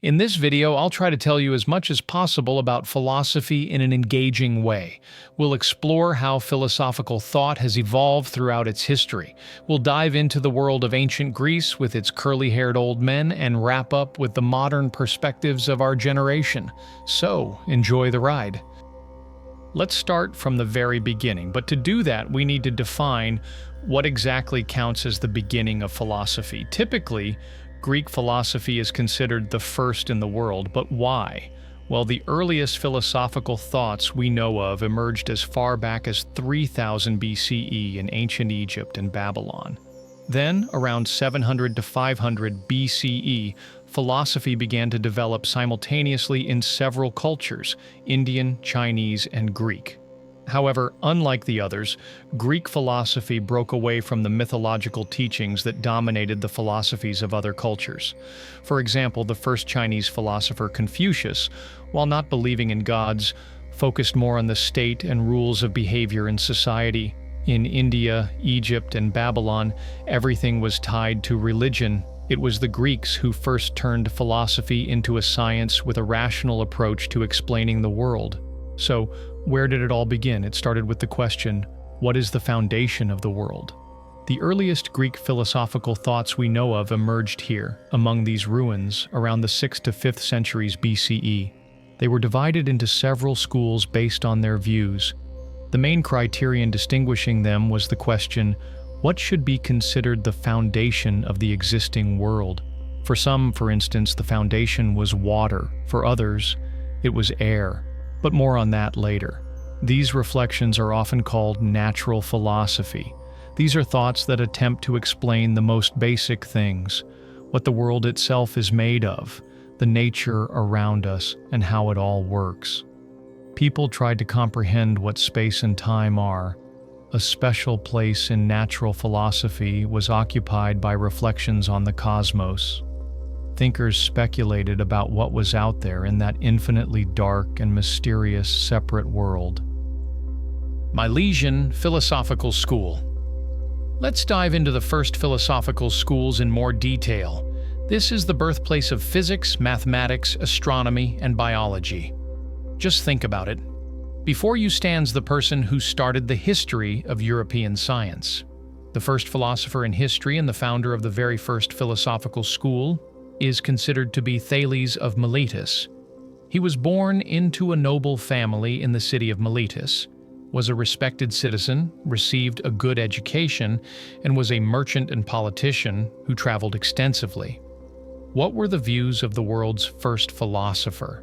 In this video, I'll try to tell you as much as possible about philosophy in an engaging way. We'll explore how philosophical thought has evolved throughout its history. We'll dive into the world of ancient Greece with its curly-haired old men and wrap up with the modern perspectives of our generation. So, enjoy the ride. Let's start from the very beginning, but to do that, we need to define what exactly counts as the beginning of philosophy. Typically, Greek philosophy is considered the first in the world, but why? Well, the earliest philosophical thoughts we know of emerged as far back as 3000 BCE in ancient Egypt and Babylon. Then, around 700 to 500 BCE, philosophy began to develop simultaneously in several cultures: Indian, Chinese, and Greek. However, unlike the others, Greek philosophy broke away from the mythological teachings that dominated the philosophies of other cultures. For example, the first Chinese philosopher Confucius, while not believing in gods, focused more on the state and rules of behavior in society. In India, Egypt, and Babylon, everything was tied to religion. It was the Greeks who first turned philosophy into a science with a rational approach to explaining the world. So, where did it all begin? It started with the question, what is the foundation of the world? The earliest Greek philosophical thoughts we know of emerged here, among these ruins, around the 6th to 5th centuries BCE. They were divided into several schools based on their views. The main criterion distinguishing them was the question, what should be considered the foundation of the existing world? For some, for instance, the foundation was water. For others, it was air. But more on that later. These reflections are often called natural philosophy. These are thoughts that attempt to explain the most basic things, what the world itself is made of, the nature around us, and how it all works. People tried to comprehend what space and time are. A special place in natural philosophy was occupied by reflections on the cosmos. Thinkers speculated about what was out there in that infinitely dark and mysterious separate world. Milesian Philosophical School. Let's dive into the first philosophical schools in more detail. This is the birthplace of physics, mathematics, astronomy, and biology. Just think about it. Before you stands the person who started the history of European science. The first philosopher in history and the founder of the very first philosophical school is considered to be Thales of Miletus. He was born into a noble family in the city of Miletus, was a respected citizen, received a good education, and was a merchant and politician who traveled extensively. What were the views of the world's first philosopher?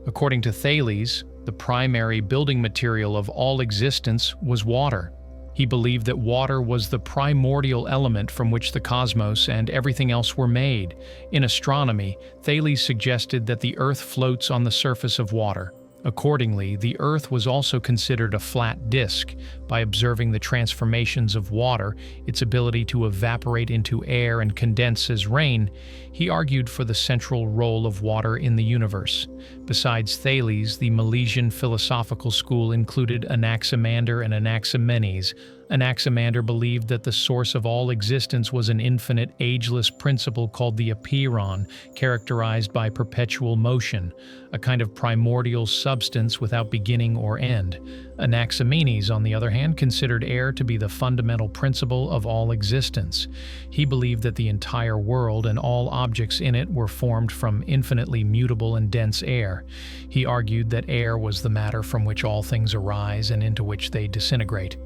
According to Thales, the primary building material of all existence was water. He believed that water was the primordial element from which the cosmos and everything else were made. In astronomy, Thales suggested that the Earth floats on the surface of water. Accordingly, the Earth was also considered a flat disk. By observing the transformations of water, its ability to evaporate into air and condense as rain, he argued for the central role of water in the universe. Besides Thales, the Milesian Philosophical School included Anaximander and Anaximenes. Anaximander believed that the source of all existence was an infinite, ageless principle called the apeiron, characterized by perpetual motion, a kind of primordial substance without beginning or end. Anaximenes, on the other hand, considered air to be the fundamental principle of all existence. He believed that the entire world and all objects in it were formed from infinitely mutable and dense air. He argued that air was the matter from which all things arise and into which they disintegrate.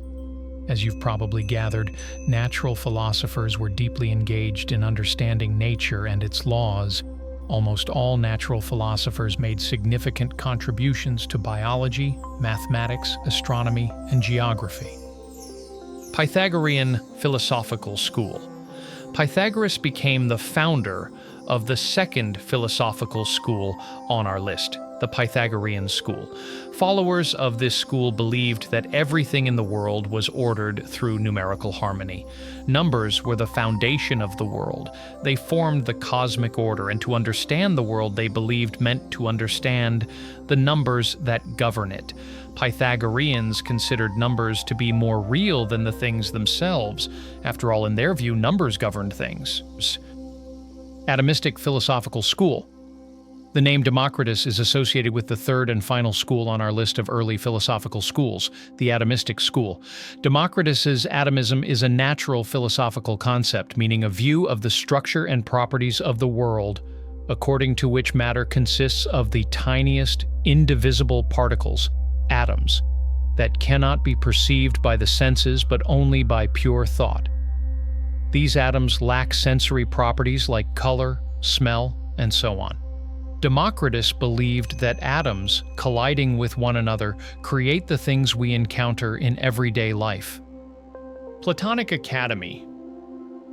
As you've probably gathered, natural philosophers were deeply engaged in understanding nature and its laws. Almost all natural philosophers made significant contributions to biology, mathematics, astronomy, and geography. Pythagorean Philosophical School. Pythagoras became the founder of the second philosophical school on our list, the Pythagorean school. Followers of this school believed that everything in the world was ordered through numerical harmony. Numbers were the foundation of the world. They formed the cosmic order, and to understand the world, they believed, meant to understand the numbers that govern it. Pythagoreans considered numbers to be more real than the things themselves. After all, in their view, numbers governed things. Atomistic Philosophical School. The name Democritus is associated with the third and final school on our list of early philosophical schools, the Atomistic school. Democritus's atomism is a natural philosophical concept, meaning a view of the structure and properties of the world, according to which matter consists of the tiniest, indivisible particles, atoms, that cannot be perceived by the senses but only by pure thought. These atoms lack sensory properties like color, smell, and so on. Democritus believed that atoms, colliding with one another, create the things we encounter in everyday life. Platonic Academy.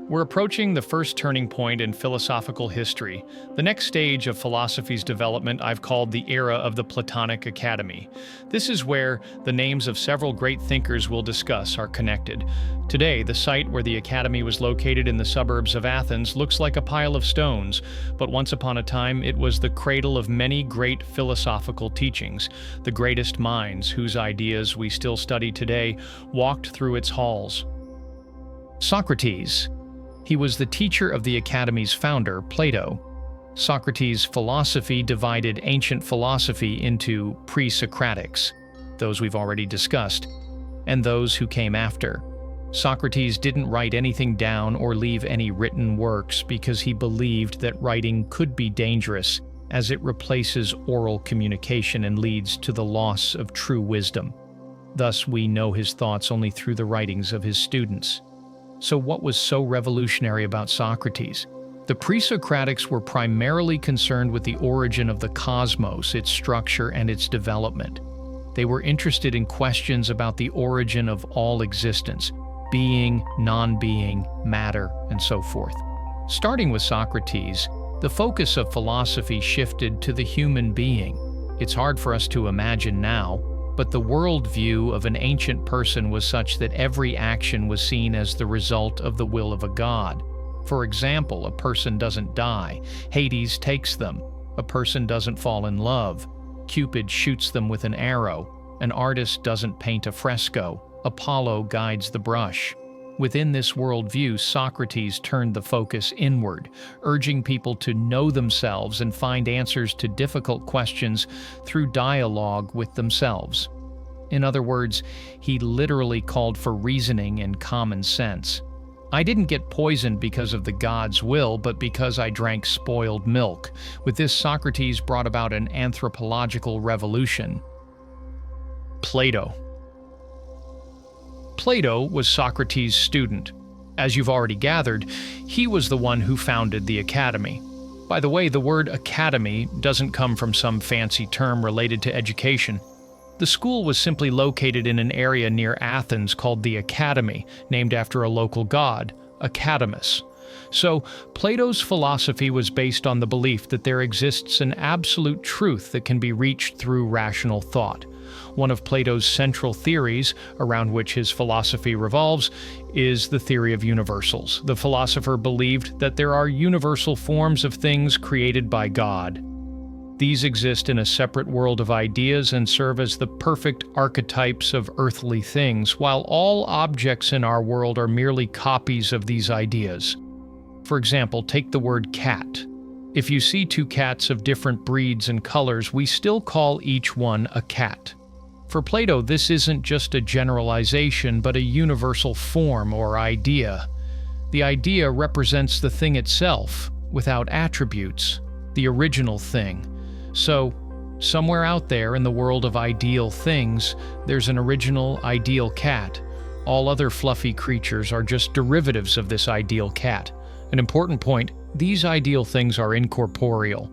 We're approaching the first turning point in philosophical history. The next stage of philosophy's development I've called the era of the Platonic Academy. This is where the names of several great thinkers we'll discuss are connected. Today, the site where the Academy was located in the suburbs of Athens looks like a pile of stones, but once upon a time it was the cradle of many great philosophical teachings. The greatest minds, whose ideas we still study today, walked through its halls. Socrates. He was the teacher of the Academy's founder, Plato. Socrates' philosophy divided ancient philosophy into pre-Socratics, those we've already discussed, and those who came after. Socrates didn't write anything down or leave any written works because he believed that writing could be dangerous, as it replaces oral communication and leads to the loss of true wisdom. Thus, we know his thoughts only through the writings of his students. So what was so revolutionary about Socrates? The pre-Socratics were primarily concerned with the origin of the cosmos, its structure, and its development. They were interested in questions about the origin of all existence, being, non-being, matter, and so forth. Starting with Socrates, the focus of philosophy shifted to the human being. It's hard for us to imagine now, but the worldview of an ancient person was such that every action was seen as the result of the will of a god. For example, a person doesn't die, Hades takes them. A person doesn't fall in love, Cupid shoots them with an arrow. An artist doesn't paint a fresco, Apollo guides the brush. Within this worldview, Socrates turned the focus inward, urging people to know themselves and find answers to difficult questions through dialogue with themselves. In other words, he literally called for reasoning and common sense. I didn't get poisoned because of the god's will, but because I drank spoiled milk. With this, Socrates brought about an anthropological revolution. Plato. Plato was Socrates' student. As you've already gathered, he was the one who founded the Academy. By the way, the word academy doesn't come from some fancy term related to education. The school was simply located in an area near Athens called the Academy, named after a local god, Academus. So, Plato's philosophy was based on the belief that there exists an absolute truth that can be reached through rational thought. One of Plato's central theories, around which his philosophy revolves, is the theory of universals. The philosopher believed that there are universal forms of things created by God. These exist in a separate world of ideas and serve as the perfect archetypes of earthly things, while all objects in our world are merely copies of these ideas. For example, take the word cat. If you see two cats of different breeds and colors, we still call each one a cat. For Plato, this isn't just a generalization, but a universal form or idea. The idea represents the thing itself, without attributes, the original thing. So, somewhere out there in the world of ideal things, there's an original ideal cat. All other fluffy creatures are just derivatives of this ideal cat. An important point, these ideal things are incorporeal.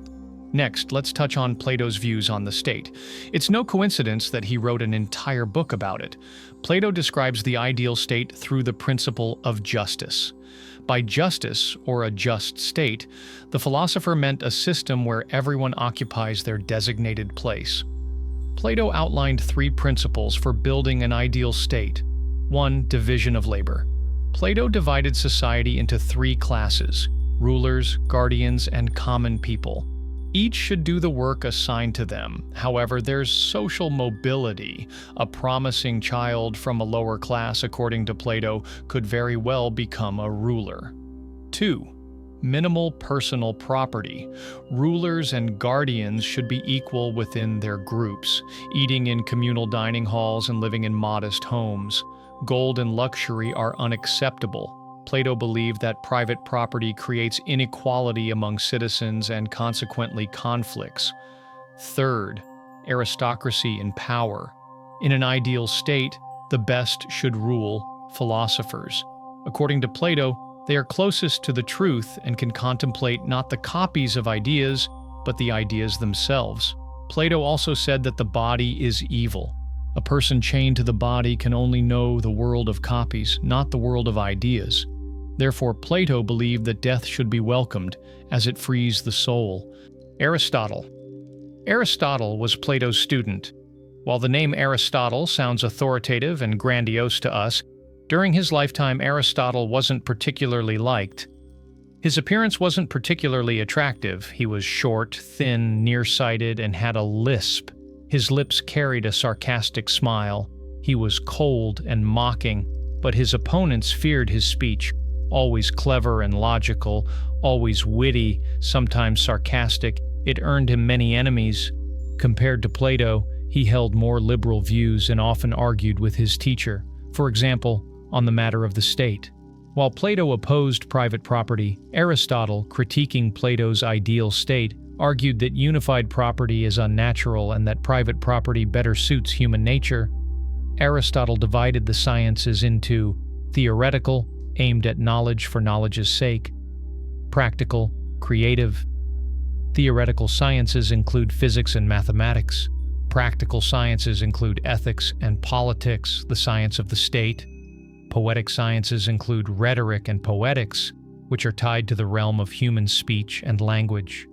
Next, let's touch on Plato's views on the state. It's no coincidence that he wrote an entire book about it. Plato describes the ideal state through the principle of justice. By justice, or a just state, the philosopher meant a system where everyone occupies their designated place. Plato outlined three principles for building an ideal state. 1. Division of labor. Plato divided society into three classes: rulers, guardians, and common people. Each should do the work assigned to them. However, there's social mobility. A promising child from a lower class, according to Plato, could very well become a ruler. 2. Minimal personal property. Rulers and guardians should be equal within their groups, eating in communal dining halls and living in modest homes. Gold and luxury are unacceptable. Plato believed that private property creates inequality among citizens and consequently conflicts. Third, aristocracy and power. In an ideal state, the best should rule, philosophers. According to Plato, they are closest to the truth and can contemplate not the copies of ideas, but the ideas themselves. Plato also said that the body is evil. A person chained to the body can only know the world of copies, not the world of ideas. Therefore, Plato believed that death should be welcomed, as it frees the soul. Aristotle. Aristotle was Plato's student. While the name Aristotle sounds authoritative and grandiose to us, during his lifetime, Aristotle wasn't particularly liked. His appearance wasn't particularly attractive. He was short, thin, nearsighted, and had a lisp. His lips carried a sarcastic smile. He was cold and mocking, but his opponents feared his speech. Always clever and logical, always witty, sometimes sarcastic, it earned him many enemies. Compared to Plato, he held more liberal views and often argued with his teacher. For example, on the matter of the state. While Plato opposed private property, Aristotle, critiquing Plato's ideal state, argued that unified property is unnatural and that private property better suits human nature. Aristotle divided the sciences into theoretical, aimed at knowledge for knowledge's sake; practical, creative. Theoretical sciences include physics and mathematics. Practical sciences include ethics and politics, the science of the state. Poetic sciences include rhetoric and poetics, which are tied to the realm of human speech and language.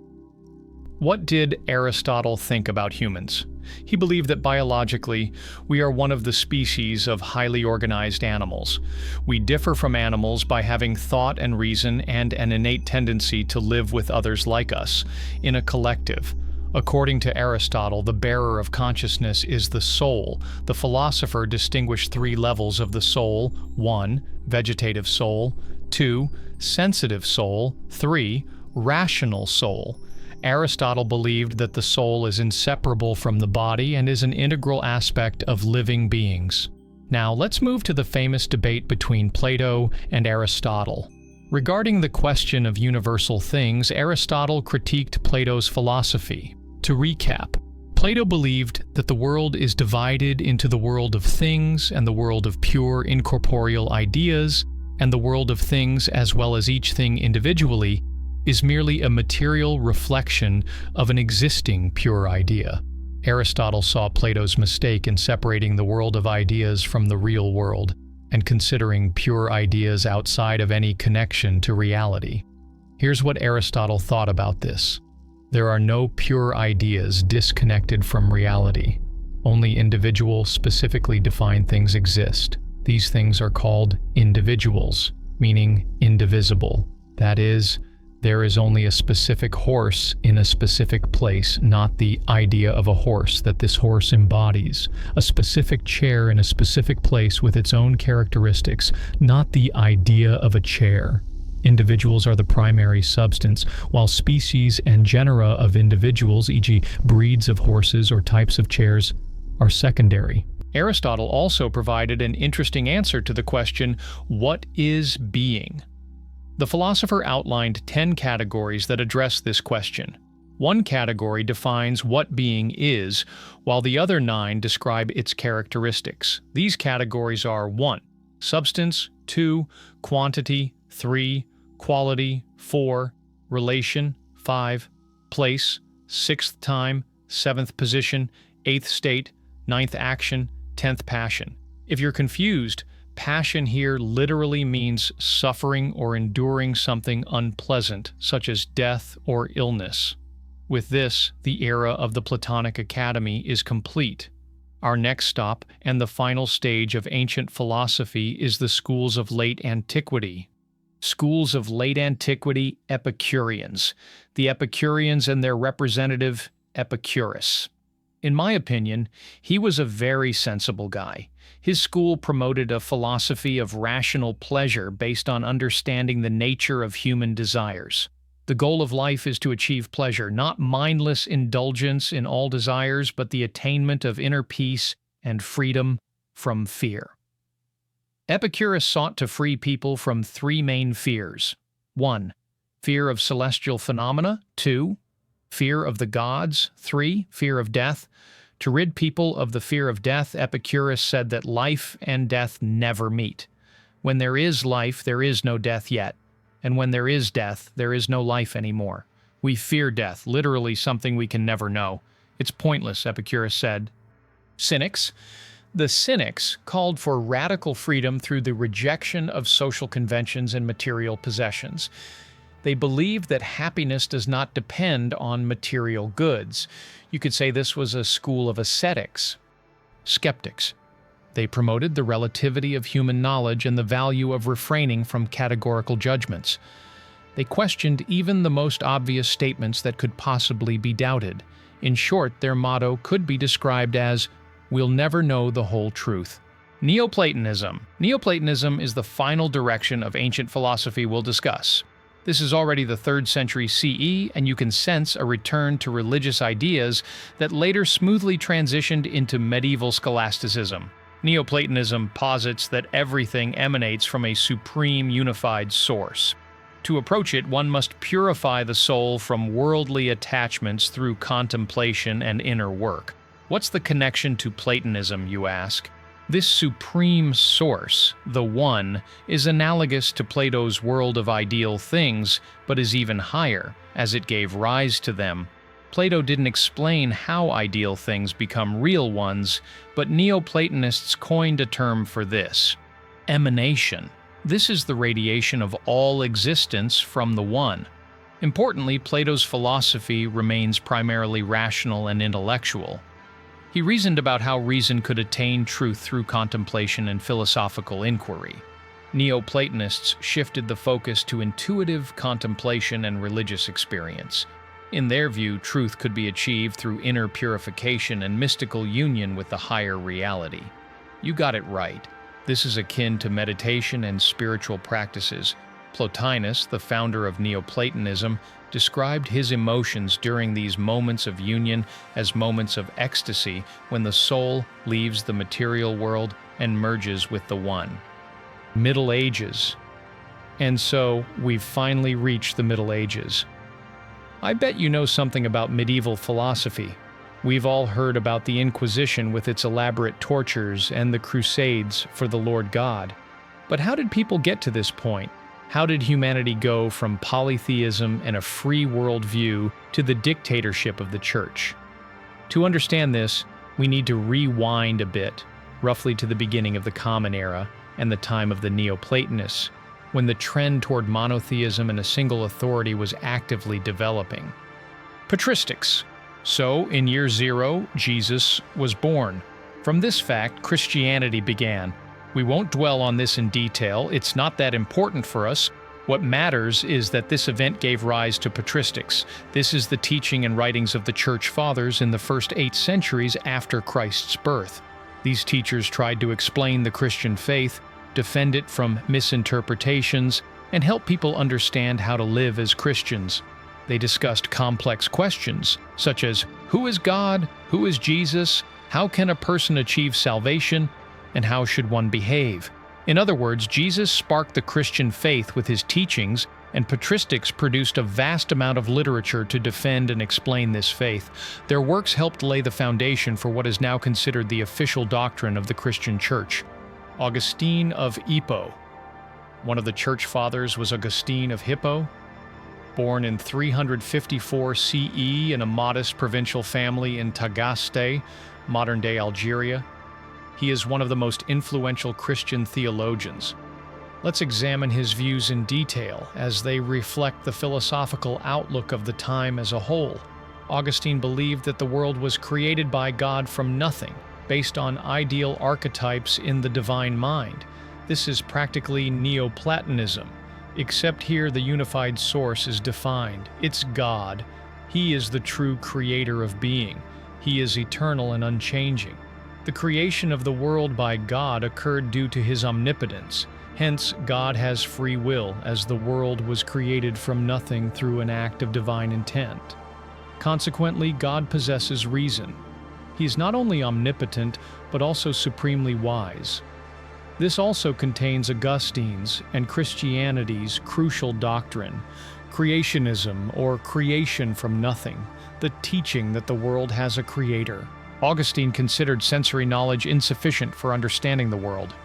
What did Aristotle think about humans? He believed that biologically, we are one of the species of highly organized animals. We differ from animals by having thought and reason and an innate tendency to live with others like us, in a collective. According to Aristotle, the bearer of consciousness is the soul. The philosopher distinguished three levels of the soul: 1. Vegetative soul; 2. Sensitive soul; 3. Rational soul. Aristotle believed that the soul is inseparable from the body and is an integral aspect of living beings. Now, let's move to the famous debate between Plato and Aristotle. Regarding the question of universal things, Aristotle critiqued Plato's philosophy. To recap, Plato believed that the world is divided into the world of things and the world of pure incorporeal ideas, and the world of things, as well as each thing individually, is merely a material reflection of an existing pure idea. Aristotle saw Plato's mistake in separating the world of ideas from the real world and considering pure ideas outside of any connection to reality. Here's what Aristotle thought about this. There are no pure ideas disconnected from reality. Only individual, specifically defined things exist. These things are called individuals, meaning indivisible. That is, there is only a specific horse in a specific place, not the idea of a horse that this horse embodies. A specific chair in a specific place with its own characteristics, not the idea of a chair. Individuals are the primary substance, while species and genera of individuals, e.g. breeds of horses or types of chairs, are secondary. Aristotle also provided an interesting answer to the question, what is being? The philosopher outlined 10 categories that address this question. One category defines what being is, while the other 9 describe its characteristics. These categories are 1. Substance; 2. Quantity; 3. Quality; 4. Relation; 5. Place; 6th time; 7th position; 8th state; 9th action; 10th passion. If you're confused, passion here literally means suffering or enduring something unpleasant, such as death or illness. With this, the era of the Platonic Academy is complete. Our next stop, and the final stage of ancient philosophy, is the schools of late antiquity. Schools of late antiquity, Epicureans. The Epicureans and their representative, Epicurus. In my opinion, he was a very sensible guy. His school promoted a philosophy of rational pleasure based on understanding the nature of human desires. The goal of life is to achieve pleasure, not mindless indulgence in all desires, but the attainment of inner peace and freedom from fear. Epicurus sought to free people from three main fears. 1. Fear of celestial phenomena. 2. Fear of the gods. 3. Fear of death. To rid people of the fear of death, Epicurus said that life and death never meet. When there is life, there is no death yet. And when there is death, there is no life anymore. We fear death, literally something we can never know. It's pointless, Epicurus said. Cynics. The Cynics called for radical freedom through the rejection of social conventions and material possessions. They believed that happiness does not depend on material goods. You could say this was a school of ascetics. Skeptics. They promoted the relativity of human knowledge and the value of refraining from categorical judgments. They questioned even the most obvious statements that could possibly be doubted. In short, their motto could be described as, "We'll never know the whole truth." Neoplatonism. Neoplatonism is the final direction of ancient philosophy we'll discuss. This is already the 3rd century CE, and you can sense a return to religious ideas that later smoothly transitioned into medieval scholasticism. Neoplatonism posits that everything emanates from a supreme unified source. To approach it, one must purify the soul from worldly attachments through contemplation and inner work. What's the connection to Platonism, you ask? This supreme source, the One, is analogous to Plato's world of ideal things, but is even higher, as it gave rise to them. Plato didn't explain how ideal things become real ones, but Neoplatonists coined a term for this: emanation. This is the radiation of all existence from the One. Importantly, Plato's philosophy remains primarily rational and intellectual. He reasoned about how reason could attain truth through contemplation and philosophical inquiry. Neoplatonists shifted the focus to intuitive contemplation and religious experience. In their view, truth could be achieved through inner purification and mystical union with the higher reality. You got it right. This is akin to meditation and spiritual practices. Plotinus, the founder of Neoplatonism, described his emotions during these moments of union as moments of ecstasy when the soul leaves the material world and merges with the One. Middle Ages. And so, we've finally reached the Middle Ages. I bet you know something about medieval philosophy. We've all heard about the Inquisition with its elaborate tortures and the Crusades for the Lord God. But how did people get to this point? How did humanity go from polytheism and a free worldview to the dictatorship of the Church? To understand this, we need to rewind a bit, roughly to the beginning of the Common Era and the time of the Neoplatonists, when the trend toward monotheism and a single authority was actively developing. Patristics. So, in year 0, Jesus was born. From this fact, Christianity began. We won't dwell on this in detail, it's not that important for us. What matters is that this event gave rise to patristics. This is the teaching and writings of the Church Fathers in the first 8 centuries after Christ's birth. These teachers tried to explain the Christian faith, defend it from misinterpretations, and help people understand how to live as Christians. They discussed complex questions, such as, who is God? Who is Jesus? How can a person achieve salvation? And how should one behave? In other words, Jesus sparked the Christian faith with his teachings, and patristics produced a vast amount of literature to defend and explain this faith. Their works helped lay the foundation for what is now considered the official doctrine of the Christian Church. Augustine of Hippo. One of the Church Fathers was Augustine of Hippo. Born in 354 CE in a modest provincial family in Tagaste, modern-day Algeria, he is one of the most influential Christian theologians. Let's examine his views in detail as they reflect the philosophical outlook of the time as a whole. Augustine believed that the world was created by God from nothing, based on ideal archetypes in the divine mind. This is practically Neoplatonism, except here the unified source is defined. It's God. He is the true creator of being. He is eternal and unchanging. The creation of the world by God occurred due to his omnipotence. Hence, God has free will, as the world was created from nothing through an act of divine intent. Consequently, God possesses reason. He is not only omnipotent, but also supremely wise. This also contains Augustine's and Christianity's crucial doctrine, creationism, or creation from nothing, the teaching that the world has a creator. Augustine considered sensory knowledge insufficient for understanding the world.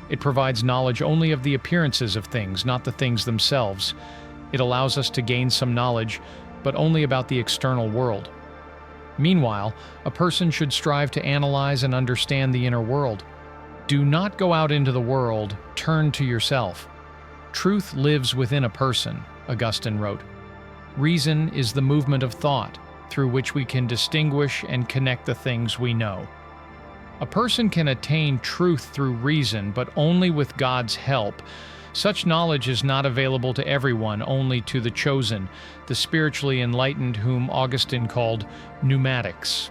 It provides knowledge only of the appearances of things, not the things themselves. It allows us to gain some knowledge, but only about the external world. Meanwhile, a person should strive to analyze and understand the inner world. Do not go out into the world, turn to yourself. Truth lives within a person, Augustine wrote. Reason is the movement of thought, through which we can distinguish and connect the things we know. A person can attain truth through reason, but only with God's help. Such knowledge is not available to everyone, only to the chosen, the spiritually enlightened, whom Augustine called pneumatics.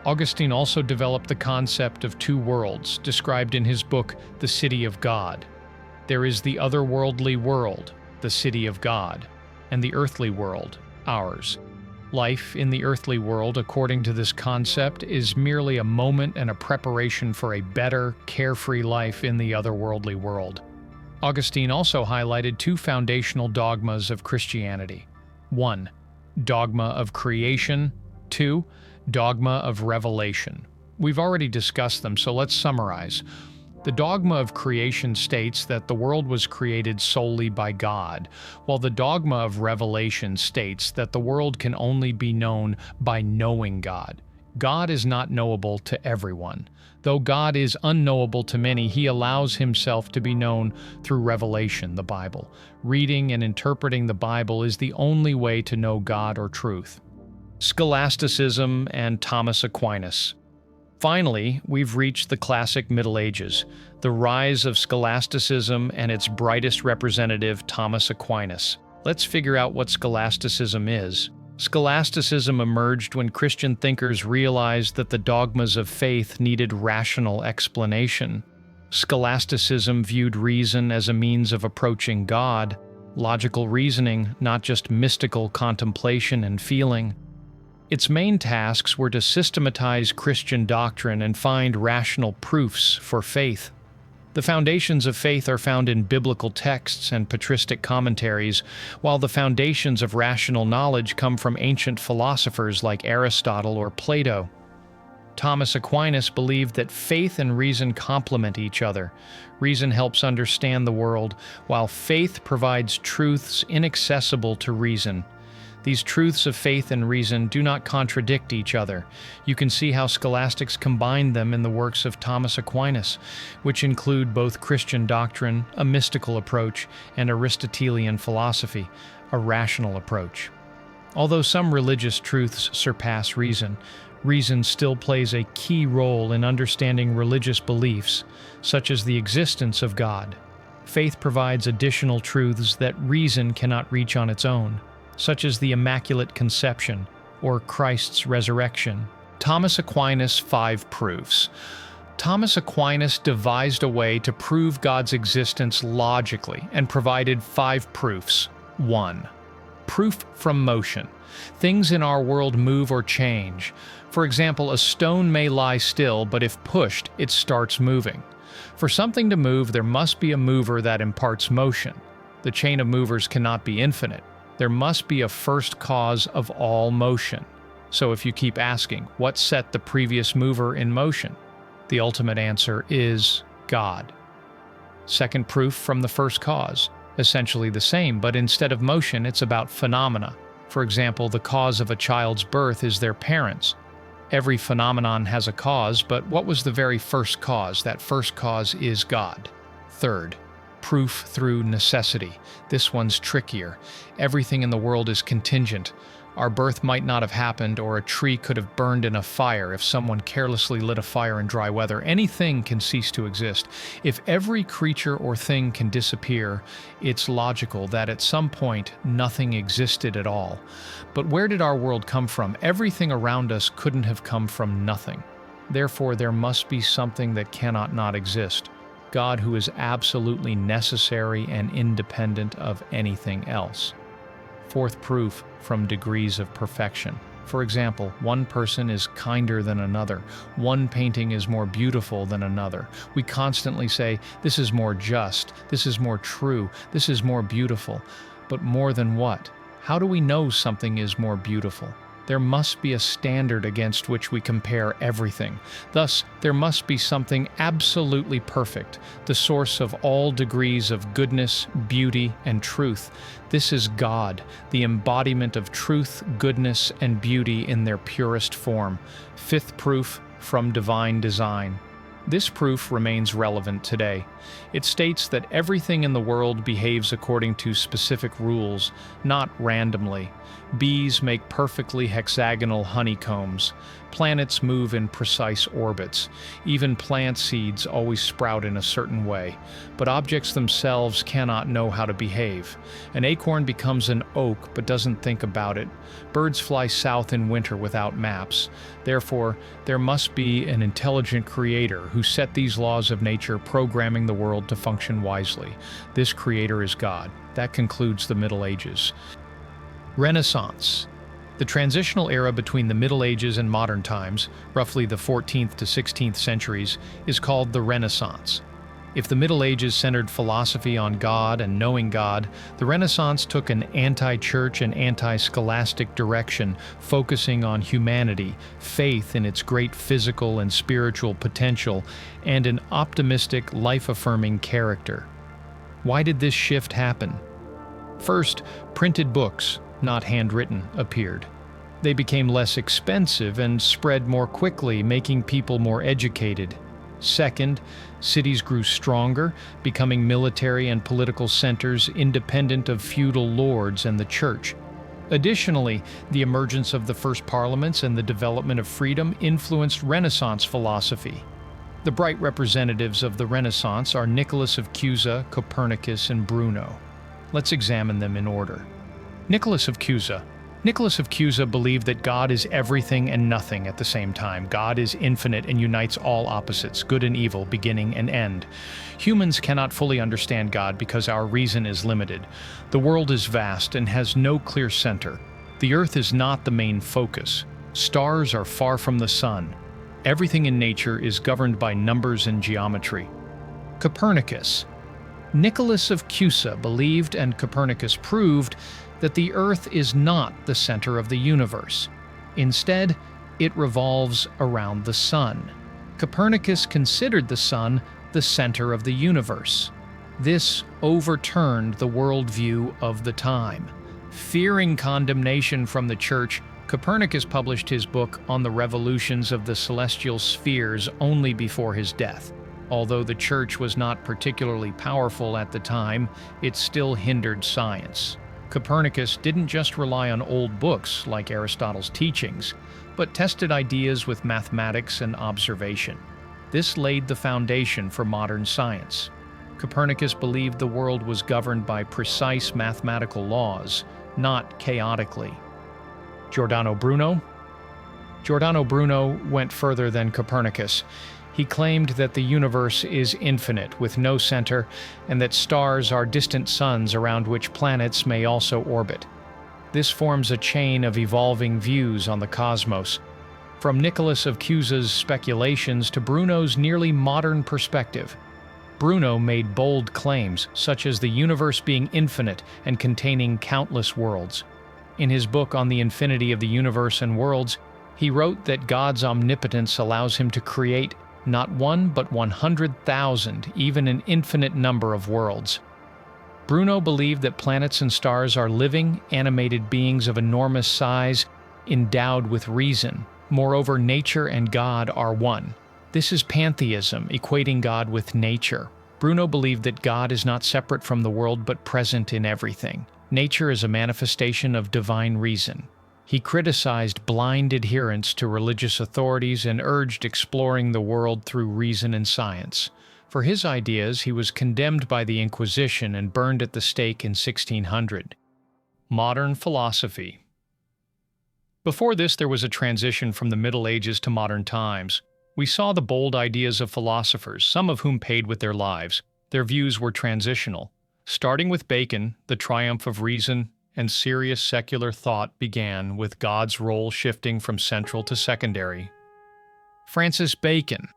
Augustine also developed the concept of two worlds, described in his book, The City of God. There is the otherworldly world, the city of God, and the earthly world, ours. Life in the earthly world, according to this concept, is merely a moment and a preparation for a better, carefree life in the otherworldly world. Augustine also highlighted two foundational dogmas of Christianity. 1. Dogma of creation. 2. Dogma of revelation. We've already discussed them, so let's summarize. The dogma of creation states that the world was created solely by God, while the dogma of revelation states that the world can only be known by knowing God. God is not knowable to everyone. Though God is unknowable to many, he allows himself to be known through revelation, the Bible. Reading and interpreting the Bible is the only way to know God or truth. Scholasticism and Thomas Aquinas. Finally, we've reached the classic Middle Ages, the rise of scholasticism and its brightest representative, Thomas Aquinas. Let's figure out what scholasticism is. Scholasticism emerged when Christian thinkers realized that the dogmas of faith needed rational explanation. Scholasticism viewed reason as a means of approaching God, logical reasoning, not just mystical contemplation and feeling. Its main tasks were to systematize Christian doctrine and find rational proofs for faith. The foundations of faith are found in biblical texts and patristic commentaries, while the foundations of rational knowledge come from ancient philosophers like Aristotle or Plato. Thomas Aquinas believed that faith and reason complement each other. Reason helps understand the world, while faith provides truths inaccessible to reason. These truths of faith and reason do not contradict each other. You can see how scholastics combined them in the works of Thomas Aquinas, which include both Christian doctrine, a mystical approach, and Aristotelian philosophy, a rational approach. Although some religious truths surpass reason, reason still plays a key role in understanding religious beliefs, such as the existence of God. Faith provides additional truths that reason cannot reach on its own, such as the Immaculate Conception or Christ's resurrection. Thomas Aquinas' 5 proofs. Thomas Aquinas devised a way to prove God's existence logically and provided 5 proofs. 1. Proof from motion. Things in our world move or change. For example, a stone may lie still, but if pushed, it starts moving. For something to move, there must be a mover that imparts motion. The chain of movers cannot be infinite. There must be a first cause of all motion. So if you keep asking, what set the previous mover in motion? The ultimate answer is God. Second proof from the first cause. Essentially the same, but instead of motion, it's about phenomena. For example, the cause of a child's birth is their parents. Every phenomenon has a cause, but what was the very first cause? That first cause is God. Third, proof through necessity. This one's trickier. Everything in the world is contingent. Our birth might not have happened, or a tree could have burned in a fire if someone carelessly lit a fire in dry weather. Anything can cease to exist. If every creature or thing can disappear, it's logical that at some point nothing existed at all. But where did our world come from? Everything around us couldn't have come from nothing. Therefore, there must be something that cannot not exist. God, who is absolutely necessary and independent of anything else. Fourth proof from degrees of perfection. For example, one person is kinder than another. One painting is more beautiful than another. We constantly say, this is more just, this is more true, this is more beautiful. But more than what? How do we know something is more beautiful? There must be a standard against which we compare everything. Thus, there must be something absolutely perfect, the source of all degrees of goodness, beauty, and truth. This is God, the embodiment of truth, goodness, and beauty in their purest form. Fifth proof from divine design. This proof remains relevant today. It states that everything in the world behaves according to specific rules, not randomly. Bees make perfectly hexagonal honeycombs. Planets move in precise orbits. Even plant seeds always sprout in a certain way. But objects themselves cannot know how to behave. An acorn becomes an oak but doesn't think about it. Birds fly south in winter without maps. Therefore, there must be an intelligent creator who set these laws of nature, programming the world to function wisely. This creator is God. That concludes the Middle Ages. Renaissance. The transitional era between the Middle Ages and modern times, roughly the 14th to 16th centuries, is called the Renaissance. If the Middle Ages centered philosophy on God and knowing God, the Renaissance took an anti-church and anti-scholastic direction, focusing on humanity, faith in its great physical and spiritual potential, and an optimistic, life-affirming character. Why did this shift happen? First, printed books, not handwritten, appeared. They became less expensive and spread more quickly, making people more educated. Second, cities grew stronger, becoming military and political centers independent of feudal lords and the church. Additionally, the emergence of the first parliaments and the development of freedom influenced Renaissance philosophy. The bright representatives of the Renaissance are Nicholas of Cusa, Copernicus, and Bruno. Let's examine them in order. Nicholas of Cusa. Nicholas of Cusa believed that God is everything and nothing at the same time. God is infinite and unites all opposites, good and evil, beginning and end. Humans cannot fully understand God because our reason is limited. The world is vast and has no clear center. The earth is not the main focus. Stars are far from the sun. Everything in nature is governed by numbers and geometry. Copernicus. Nicholas of Cusa believed, and Copernicus proved, that the Earth is not the center of the universe. Instead, it revolves around the sun. Copernicus considered the sun the center of the universe. This overturned the worldview of the time. Fearing condemnation from the Church, Copernicus published his book on the revolutions of the celestial spheres only before his death. Although the Church was not particularly powerful at the time, it still hindered science. Copernicus didn't just rely on old books like Aristotle's teachings, but tested ideas with mathematics and observation. This laid the foundation for modern science. Copernicus believed the world was governed by precise mathematical laws, not chaotically. Giordano Bruno. Giordano Bruno went further than Copernicus. He claimed that the universe is infinite, with no center, and that stars are distant suns around which planets may also orbit. This forms a chain of evolving views on the cosmos, from Nicholas of Cusa's speculations to Bruno's nearly modern perspective. Bruno made bold claims, such as the universe being infinite and containing countless worlds. In his book on the infinity of the universe and worlds, he wrote that God's omnipotence allows him to create not one but 100,000, even an infinite number of worlds. Bruno believed that planets and stars are living, animated beings of enormous size, endowed with reason. Moreover, nature and God are one. This is pantheism, equating God with nature. Bruno believed that God is not separate from the world but present in everything. Nature is a manifestation of divine reason. He criticized blind adherence to religious authorities and urged exploring the world through reason and science. For his ideas, he was condemned by the Inquisition and burned at the stake in 1600. Modern philosophy. Before this, there was a transition from the Middle Ages to modern times. We saw the bold ideas of philosophers, some of whom paid with their lives. Their views were transitional. Starting with Bacon, the triumph of reason and serious secular thought began, with God's role shifting from central to secondary. Francis Bacon.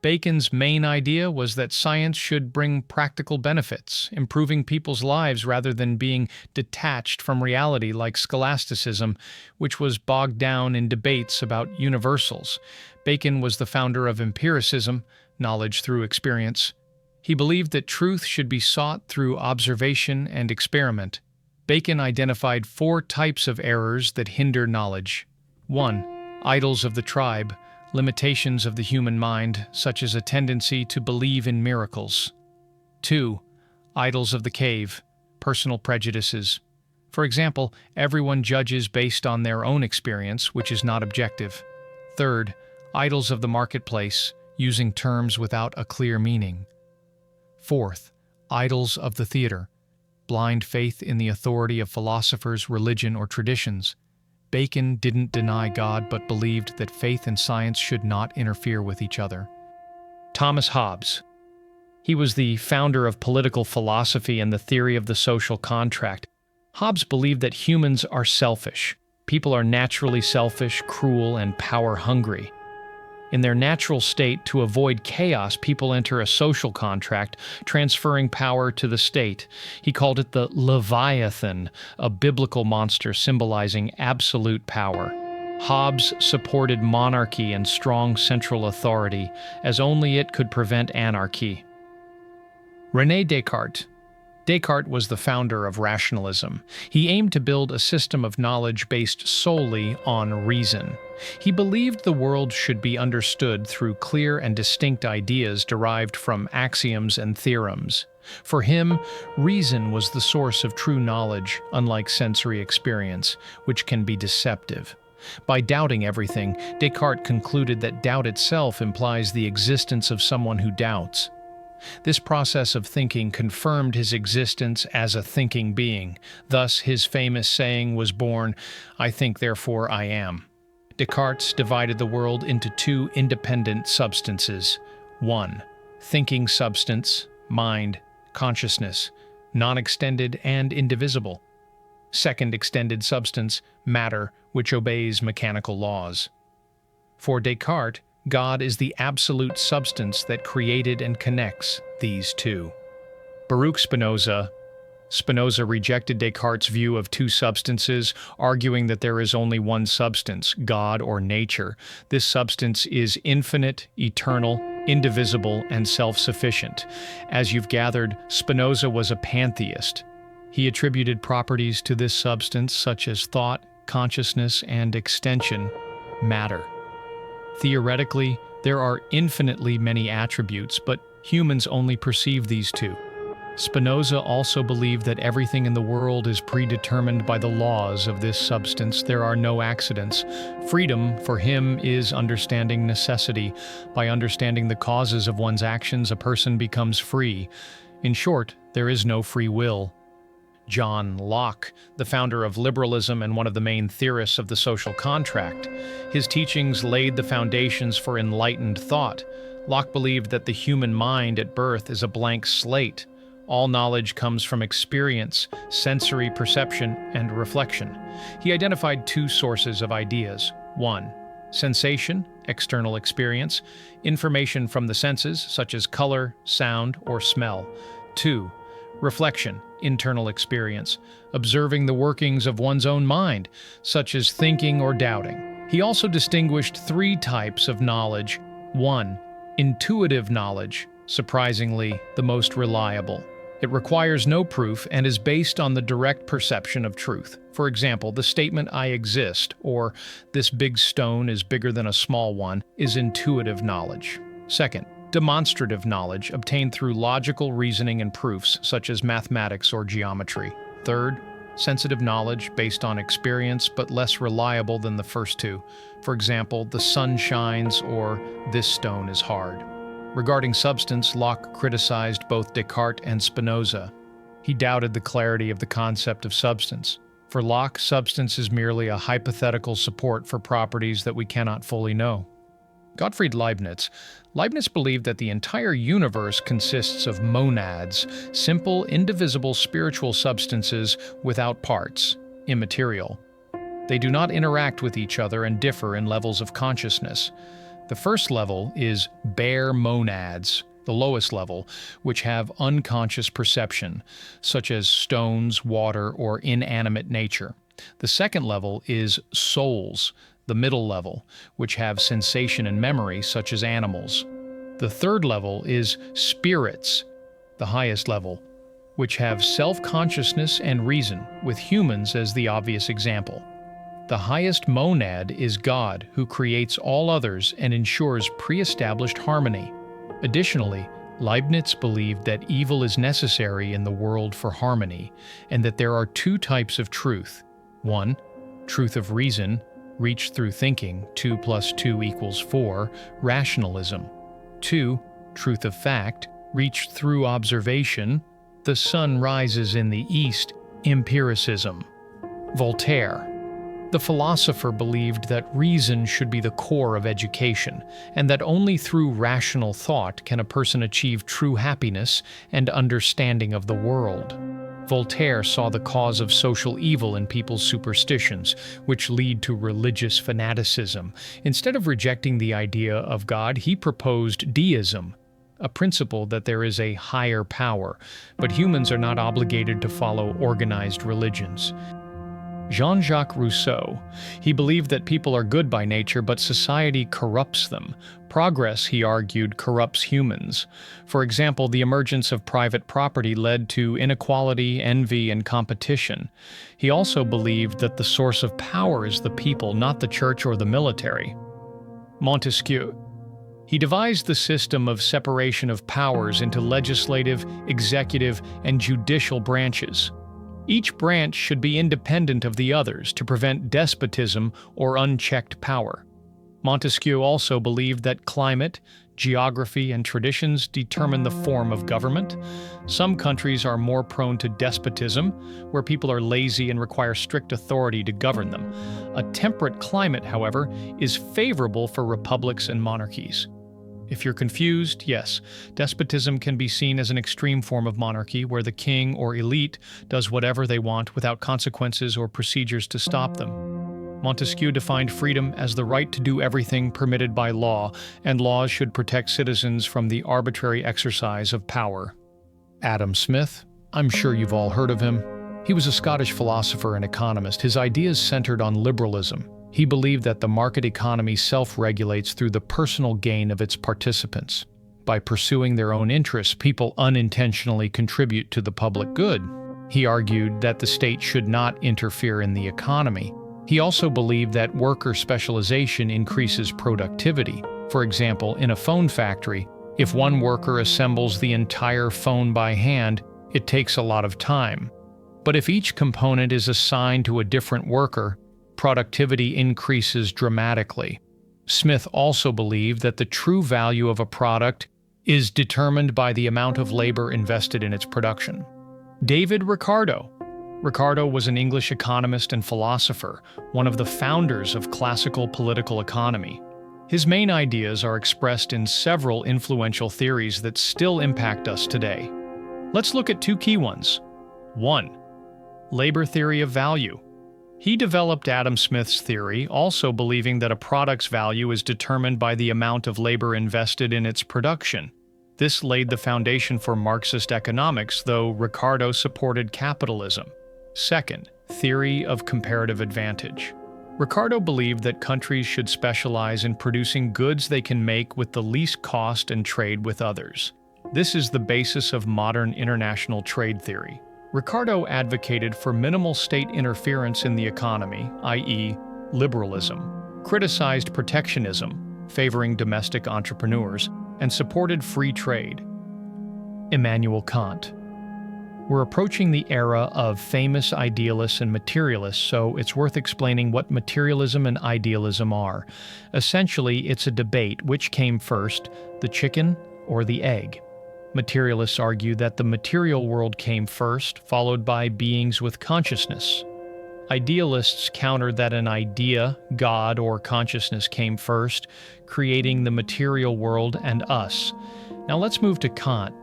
Bacon's main idea was that science should bring practical benefits, improving people's lives rather than being detached from reality like Scholasticism, which was bogged down in debates about universals. Bacon was the founder of empiricism, knowledge through experience. He believed that truth should be sought through observation and experiment. Bacon identified 4 types of errors that hinder knowledge. 1. Idols of the tribe, limitations of the human mind, such as a tendency to believe in miracles. 2. Idols of the cave, personal prejudices. For example, everyone judges based on their own experience, which is not objective. 3. Idols of the marketplace, using terms without a clear meaning. 4. Idols of the theater, blind faith in the authority of philosophers, religion, or traditions. Bacon didn't deny God but believed that faith and science should not interfere with each other. Thomas Hobbes. He was the founder of political philosophy and the theory of the social contract. Hobbes believed that humans are selfish. People are naturally selfish, cruel, and power-hungry. In their natural state, to avoid chaos, people enter a social contract, transferring power to the state. He called it the Leviathan, a biblical monster symbolizing absolute power. Hobbes supported monarchy and strong central authority, as only it could prevent anarchy. René Descartes. Descartes was the founder of rationalism. He aimed to build a system of knowledge based solely on reason. He believed the world should be understood through clear and distinct ideas derived from axioms and theorems. For him, reason was the source of true knowledge, unlike sensory experience, which can be deceptive. By doubting everything, Descartes concluded that doubt itself implies the existence of someone who doubts. This process of thinking confirmed his existence as a thinking being. Thus, his famous saying was born, "I think, therefore I am." Descartes divided the world into 2 independent substances. 1. Thinking substance, mind, consciousness, non-extended and indivisible. 2nd extended substance, matter, which obeys mechanical laws. For Descartes, God is the absolute substance that created and connects these 2. Baruch Spinoza. Spinoza rejected Descartes' view of 2 substances, arguing that there is only one substance, God or nature. This substance is infinite, eternal, indivisible, and self-sufficient. As you've gathered, Spinoza was a pantheist. He attributed properties to this substance such as thought, consciousness, and extension, matter. Theoretically, there are infinitely many attributes, but humans only perceive these 2. Spinoza also believed that everything in the world is predetermined by the laws of this substance. There are no accidents. Freedom, for him, is understanding necessity. By understanding the causes of one's actions, a person becomes free. In short, there is no free will. John Locke, the founder of liberalism and one of the main theorists of the social contract. His teachings laid the foundations for enlightened thought. Locke believed that the human mind at birth is a blank slate. All knowledge comes from experience, sensory perception, and reflection. He identified 2 sources of ideas. 1. Sensation, external experience, information from the senses, such as color, sound, or smell. 2. Reflection, internal experience, observing the workings of one's own mind, such as thinking or doubting. He also distinguished 3 types of knowledge. 1. Intuitive knowledge, surprisingly the most reliable. It requires no proof and is based on the direct perception of truth. For example, the statement "I exist" or "this big stone is bigger than a small one" is intuitive knowledge. 2. Demonstrative knowledge obtained through logical reasoning and proofs such as mathematics or geometry. 3. sensitive knowledge based on experience but less reliable than the first two. For example, the sun shines or this stone is hard. Regarding substance, Locke criticized both Descartes and Spinoza. He doubted the clarity of the concept of substance. For Locke, substance is merely a hypothetical support for properties that we cannot fully know. Gottfried Leibniz. Leibniz believed that the entire universe consists of monads, simple, indivisible spiritual substances without parts, immaterial. They do not interact with each other and differ in levels of consciousness. The first level is bare monads, the lowest level, which have unconscious perception, such as stones, water, or inanimate nature. The second level is souls, the middle level, which have sensation and memory, such as animals. The third level is spirits, the highest level, which have self-consciousness and reason, with humans as the obvious example. The highest monad is God, who creates all others and ensures pre-established harmony. Additionally, Leibniz believed that evil is necessary in the world for harmony, and that there are two types of truth. 1. Truth of reason, reached through thinking, 2 + 2 = 4, rationalism. 2. Truth of fact, reached through observation, the sun rises in the east, empiricism. Voltaire. The philosopher believed that reason should be the core of education, and that only through rational thought can a person achieve true happiness and understanding of the world. Voltaire saw the cause of social evil in people's superstitions, which lead to religious fanaticism. Instead of rejecting the idea of God, he proposed deism, a principle that there is a higher power, but humans are not obligated to follow organized religions. Jean-Jacques Rousseau. He believed that people are good by nature, but society corrupts them. Progress, he argued, corrupts humans. For example, the emergence of private property led to inequality, envy, and competition. He also believed that the source of power is the people, not the church or the military. Montesquieu. He devised the system of separation of powers into legislative, executive, and judicial branches. Each branch should be independent of the others to prevent despotism or unchecked power. Montesquieu also believed that climate, geography, and traditions determine the form of government. Some countries are more prone to despotism, where people are lazy and require strict authority to govern them. A temperate climate, however, is favorable for republics and monarchies. If you're confused, yes, despotism can be seen as an extreme form of monarchy where the king or elite does whatever they want without consequences or procedures to stop them. Montesquieu defined freedom as the right to do everything permitted by law, and laws should protect citizens from the arbitrary exercise of power. Adam Smith. I'm sure you've all heard of him. He was a Scottish philosopher and economist. His ideas centered on liberalism. He believed that the market economy self-regulates through the personal gain of its participants. By pursuing their own interests, people unintentionally contribute to the public good. He argued that the state should not interfere in the economy. He also believed that worker specialization increases productivity. For example, in a phone factory, if one worker assembles the entire phone by hand, it takes a lot of time. But if each component is assigned to a different worker, productivity increases dramatically. Smith also believed that the true value of a product is determined by the amount of labor invested in its production. David Ricardo. Ricardo was an English economist and philosopher, one of the founders of classical political economy. His main ideas are expressed in several influential theories that still impact us today. Let's look at two key ones. 1. Labor theory of value. He developed Adam Smith's theory, also believing that a product's value is determined by the amount of labor invested in its production. This laid the foundation for Marxist economics, though Ricardo supported capitalism. 2. Theory of comparative advantage. Ricardo believed that countries should specialize in producing goods they can make with the least cost and trade with others. This is the basis of modern international trade theory. Ricardo advocated for minimal state interference in the economy, i.e., liberalism, criticized protectionism, favoring domestic entrepreneurs, and supported free trade. Immanuel Kant. We're approaching the era of famous idealists and materialists, so it's worth explaining what materialism and idealism are. Essentially, it's a debate which came first, the chicken or the egg. Materialists argue that the material world came first, followed by beings with consciousness. Idealists counter that an idea, God, or consciousness came first, creating the material world and us. Now let's move to Kant.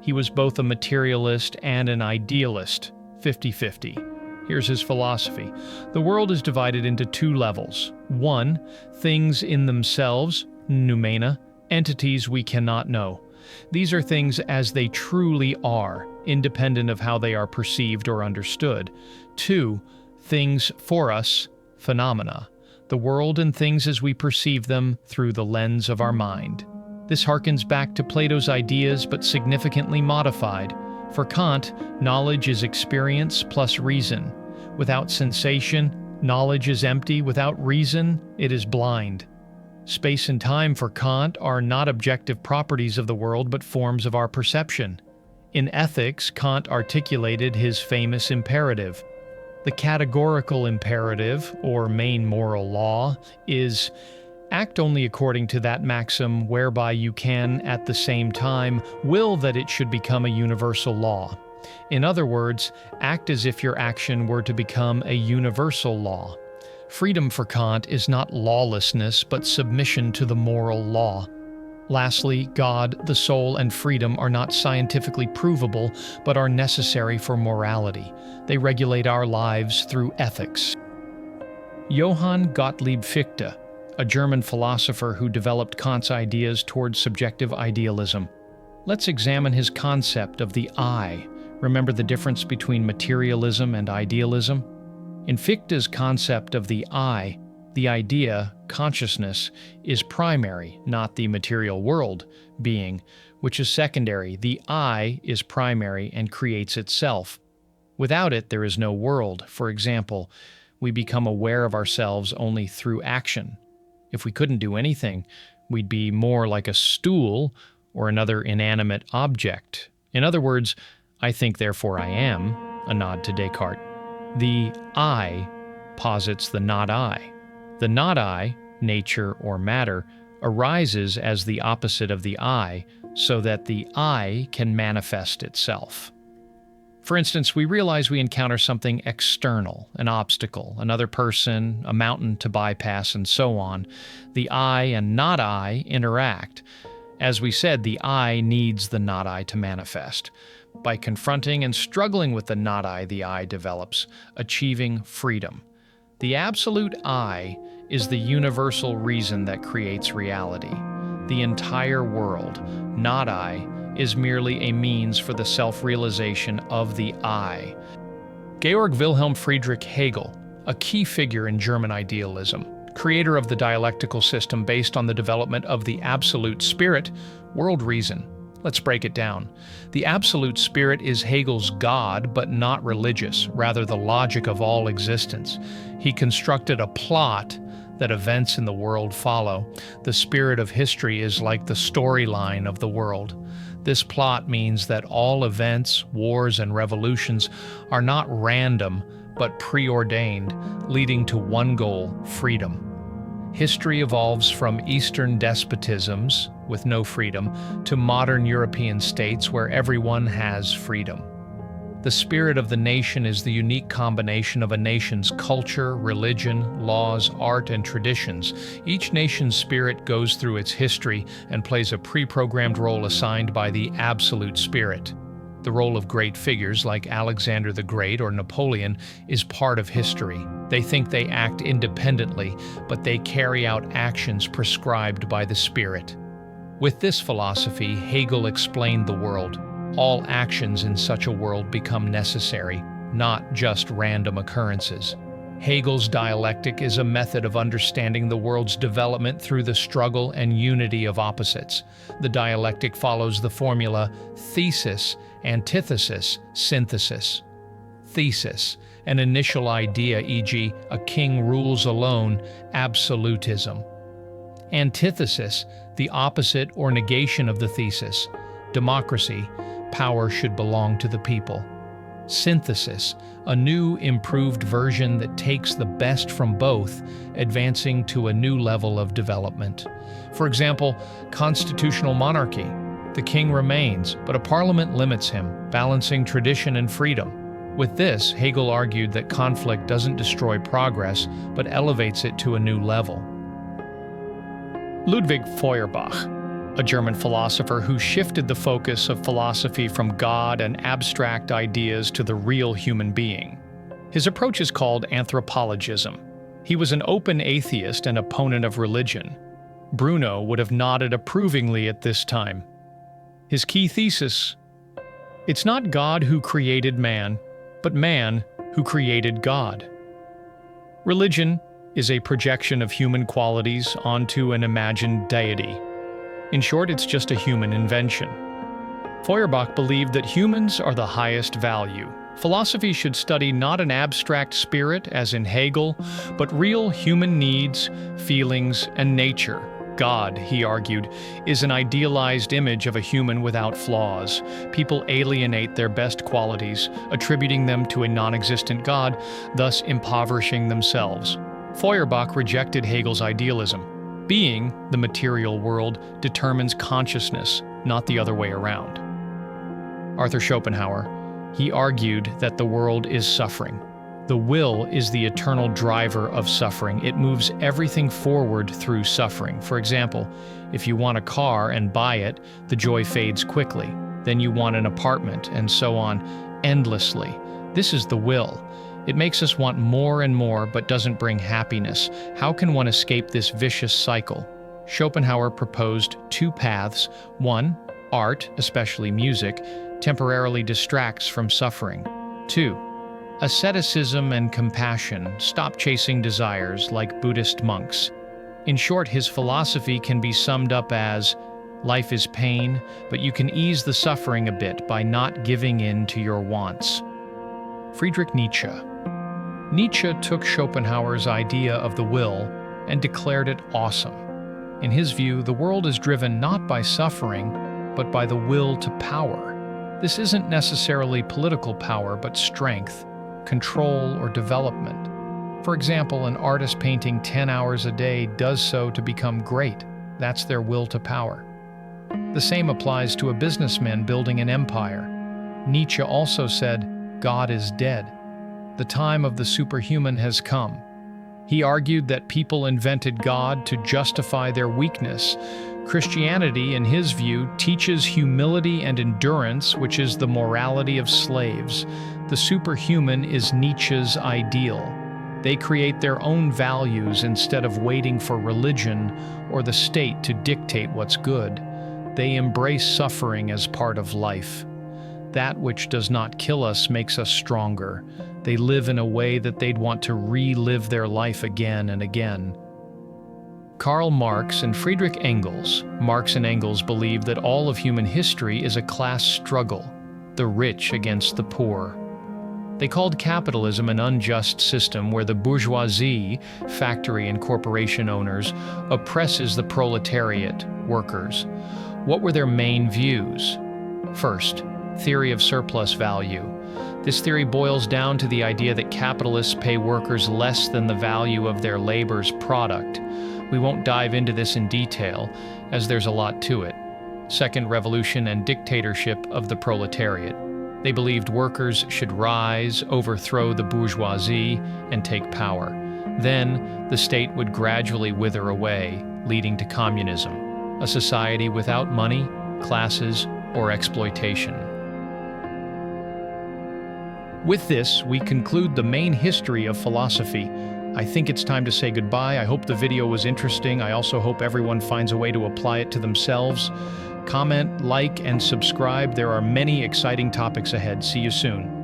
He was both a materialist and an idealist, 50-50. Here's his philosophy. The world is divided into two levels. One, things in themselves, noumena, entities we cannot know. These are things as they truly are, independent of how they are perceived or understood. Two, things for us, phenomena. The world and things as we perceive them through the lens of our mind. This harkens back to Plato's ideas, but significantly modified. For Kant, knowledge is experience plus reason. Without sensation, knowledge is empty. Without reason, it is blind. Space and time for Kant are not objective properties of the world, but forms of our perception. In ethics, Kant articulated his famous imperative. The categorical imperative, or main moral law, is act only according to that maxim whereby you can, at the same time, will that it should become a universal law. In other words, act as if your action were to become a universal law. Freedom for Kant is not lawlessness, but submission to the moral law. Lastly, God, the soul, and freedom are not scientifically provable, but are necessary for morality. They regulate our lives through ethics. Johann Gottlieb Fichte, a German philosopher who developed Kant's ideas towards subjective idealism. Let's examine his concept of the I. Remember the difference between materialism and idealism? In Fichte's concept of the I, the idea, consciousness, is primary, not the material world, being, which is secondary. The I is primary and creates itself. Without it, there is no world. For example, we become aware of ourselves only through action. If we couldn't do anything, we'd be more like a stool or another inanimate object. In other words, I think, therefore I am, a nod to Descartes. The I posits the not I. The not I, nature or matter, arises as the opposite of the I, so that the I can manifest itself. For instance, we realize we encounter something external, an obstacle, another person, a mountain to bypass, and so on. The I and not I interact. As we said, the I needs the not I to manifest. By confronting and struggling with the not I, the I develops, achieving freedom. The absolute I is the universal reason that creates reality. The entire world, not I, is merely a means for the self-realization of the I. Georg Wilhelm Friedrich Hegel, a key figure in German idealism, creator of the dialectical system based on the development of the absolute spirit, world reason. Let's break it down. The absolute spirit is Hegel's God, but not religious, rather the logic of all existence. He constructed a plot that events in the world follow. The spirit of history is like the storyline of the world. This plot means that all events, wars, and revolutions are not random, but preordained, leading to one goal: freedom. History evolves from Eastern despotisms, with no freedom, to modern European states where everyone has freedom. The spirit of the nation is the unique combination of a nation's culture, religion, laws, art, and traditions. Each nation's spirit goes through its history and plays a pre-programmed role assigned by the absolute spirit. The role of great figures like Alexander the Great or Napoleon is part of history. They think they act independently, but they carry out actions prescribed by the spirit. With this philosophy, Hegel explained the world. All actions in such a world become necessary, not just random occurrences. Hegel's dialectic is a method of understanding the world's development through the struggle and unity of opposites. The dialectic follows the formula thesis, antithesis, synthesis. Thesis, an initial idea, e.g., a king rules alone, absolutism. Antithesis, the opposite or negation of the thesis, democracy, power should belong to the people. synthesis, a new, improved version that takes the best from both, advancing to a new level of development. For example, constitutional monarchy. The king remains, but a parliament limits him, balancing tradition and freedom. With this, Hegel argued that conflict doesn't destroy progress, but elevates it to a new level. Ludwig Feuerbach, a German philosopher who shifted the focus of philosophy from God and abstract ideas to the real human being. His approach is called anthropologism. He was an open atheist and opponent of religion. Bruno would have nodded approvingly at this time. His key thesis: it's not God who created man, but man who created God. Religion is a projection of human qualities onto an imagined deity. In short, it's just a human invention. Feuerbach believed that humans are the highest value. Philosophy should study not an abstract spirit, as in Hegel, but real human needs, feelings, and nature. God, he argued, is an idealized image of a human without flaws. People alienate their best qualities, attributing them to a non-existent God, thus impoverishing themselves. Feuerbach rejected Hegel's idealism. Being, the material world, determines consciousness, not the other way around. Arthur Schopenhauer, he argued that the world is suffering. The will is the eternal driver of suffering. It moves everything forward through suffering. For example, if you want a car and buy it, the joy fades quickly. Then you want an apartment, and so on, endlessly. This is the will. It makes us want more and more, but doesn't bring happiness. How can one escape this vicious cycle? Schopenhauer proposed two paths. One, art, especially music, temporarily distracts from suffering. Two, asceticism and compassion, stop chasing desires like Buddhist monks. In short, his philosophy can be summed up as, life is pain, but you can ease the suffering a bit by not giving in to your wants. Friedrich Nietzsche. Nietzsche took Schopenhauer's idea of the will and declared it awesome. In his view, the world is driven not by suffering, but by the will to power. This isn't necessarily political power, but strength, control, or development. For example, an artist painting 10 hours a day does so to become great. That's their will to power. The same applies to a businessman building an empire. Nietzsche also said, God is dead. The time of the superhuman has come. He argued that people invented God to justify their weakness. Christianity, in his view, teaches humility and endurance, which is the morality of slaves. The superhuman is Nietzsche's ideal. They create their own values instead of waiting for religion or the state to dictate what's good. They embrace suffering as part of life. That which does not kill us makes us stronger. They live in a way that they'd want to relive their life again and again. Karl Marx and Friedrich Engels. Marx and Engels believed that all of human history is a class struggle, the rich against the poor. They called capitalism an unjust system where the bourgeoisie, factory and corporation owners, oppresses the proletariat, workers. What were their main views? First, theory of surplus value. This theory boils down to the idea that capitalists pay workers less than the value of their labor's product. We won't dive into this in detail, as there's a lot to it. Second, revolution and dictatorship of the proletariat. They believed workers should rise, overthrow the bourgeoisie, and take power. Then, the state would gradually wither away, leading to communism, a society without money, classes, or exploitation. With this, we conclude the main history of philosophy. I think it's time to say goodbye. I hope the video was interesting. I also hope everyone finds a way to apply it to themselves. Comment, like, and subscribe. There are many exciting topics ahead. See you soon.